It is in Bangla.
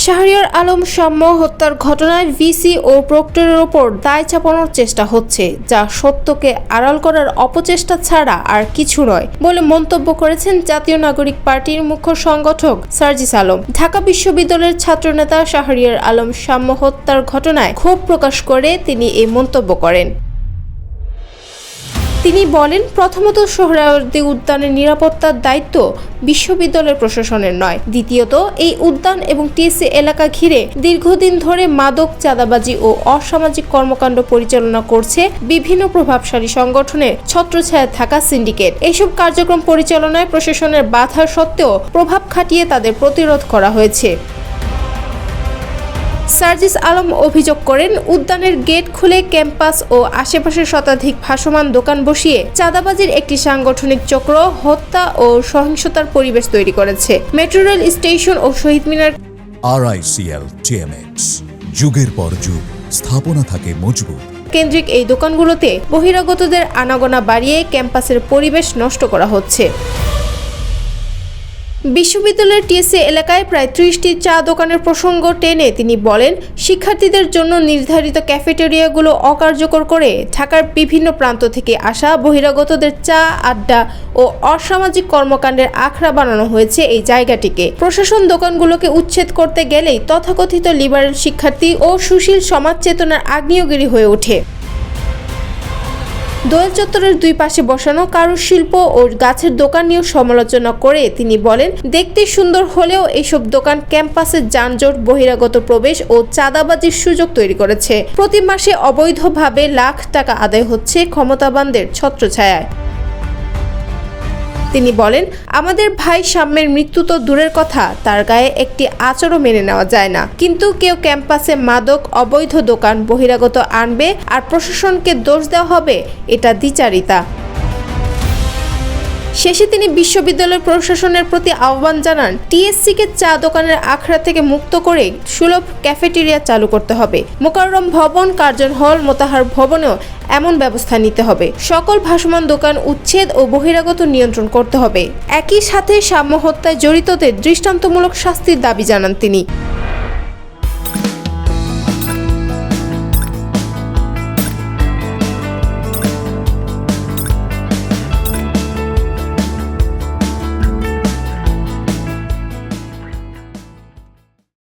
শাহরিয়ার আলম সাম্য হত্যার ঘটনায় ভিসি ও প্রক্টরের ওপর দায় চাপানোর চেষ্টা হচ্ছে, যা সত্যকে আড়াল করার অপচেষ্টা ছাড়া আর কিছু নয় বলে মন্তব্য করেছেন জাতীয় নাগরিক পার্টির মুখ্য সংগঠক সার্জিস আলম। ঢাকা বিশ্ববিদ্যালয়ের ছাত্রনেতা শাহরিয়ার আলম সাম্য হত্যার ঘটনায় ক্ষোভ প্রকাশ করে তিনি এই মন্তব্য করেন। তিনি বলেন, প্রথমত সোহরাওয়ার্দী উদ্যানের নিরাপত্তার দায়িত্ব বিশ্ববিদ্যালয়ের প্রশাসনের নয়। দ্বিতীয়ত, এই উদ্যান এবং টিএসসি এলাকা ঘিরে দীর্ঘদিন ধরে মাদক, চাঁদাবাজি ও অসামাজিক কর্মকাণ্ড পরিচালনা করছে বিভিন্ন প্রভাবশালী সংগঠনের ছত্রছায়ায় থাকা সিন্ডিকেট। এইসব কার্যক্রম পরিচালনায় প্রশাসনের বাধা সত্ত্বেও প্রভাব খাটিয়ে তাদের প্রতিরোধ করা হয়েছে। সার্জিস আলম অভিযোগ করেন, উদ্যানের গেট খুলে ক্যাম্পাস ও আশেপাশের শতাধিক ভাসমান দোকান বসিয়ে চাঁদাবাজির একটি সাংগঠনিক চক্র হত্যা ও সহিংসতার পরিবেশ তৈরি করেছে। মেট্রো রেল স্টেশন ও শহীদ মিনার RICL TMX, যুগের পর যুগ স্থাপনা থাকে মজবুত। কেন্দ্রিক এই দোকানগুলোতে বহিরাগতদের আনাগোনা বাড়িয়ে ক্যাম্পাসের পরিবেশ নষ্ট করা হচ্ছে। বিশ্ববিদ্যালয়ের টিএসসি এলাকায় প্রায় 30টি চা দোকানের প্রসঙ্গ টেনে তিনি বলেন, শিক্ষার্থীদের জন্য নির্ধারিত ক্যাফেটেরিয়াগুলো অকার্যকর করে ঢাকার বিভিন্ন প্রান্ত থেকে আসা বহিরাগতদের চা, আড্ডা ও অসামাজিক কর্মকাণ্ডের আখড়া বানানো হয়েছে এই জায়গাটিকে। প্রশাসন দোকানগুলোকে উচ্ছেদ করতে গেলেই তথাকথিত লিবারেল শিক্ষার্থী ও সুশীল সমাজ চেতনার আগ্নেয়গিরি হয়ে ওঠে। দোয়েল চত্বরের দুই পাশে বসানো কারুশিল্প ও গাছের দোকান নিয়েও সমালোচনা করে তিনি বলেন, দেখতে সুন্দর হলেও এইসব দোকান ক্যাম্পাসে যানজট, বহিরাগত প্রবেশ ও চাঁদাবাজির সুযোগ তৈরি করেছে। প্রতি মাসে অবৈধভাবে লাখ টাকা আদায় হচ্ছে ক্ষমতাবানদের ছত্রছায়ায়। তিনি বলেন, আমাদের ভাই সাম্যের মৃত্যু তো দূরের কথা, তার গায়ে একটি আচরও মেনে নেওয়া যায় না। কিন্তু কেউ ক্যাম্পাসে মাদক, অবৈধ দোকান, বহিরাগত আনবে আর প্রশাসনকে দোষ দেওয়া হবে, এটা দ্বিচারিতা। শেষে তিনি বিশ্ববিদ্যালয় প্রশাসনের প্রতি আহ্বান জানান, টিএসসিকে চা দোকানের আখড়া থেকে মুক্ত করে সুলভ ক্যাফেটেরিয়া চালু করতে হবে। মোকাররম ভবন, কার্জন হল, মোতাহার ভবনেও এমন ব্যবস্থা নিতে হবে। সকল ভাসমান দোকান উচ্ছেদ ও বহিরাগত নিয়ন্ত্রণ করতে হবে। একই সাথে সাম্য হত্যায় জড়িতদের দৃষ্টান্তমূলক শাস্তির দাবি জানান তিনি।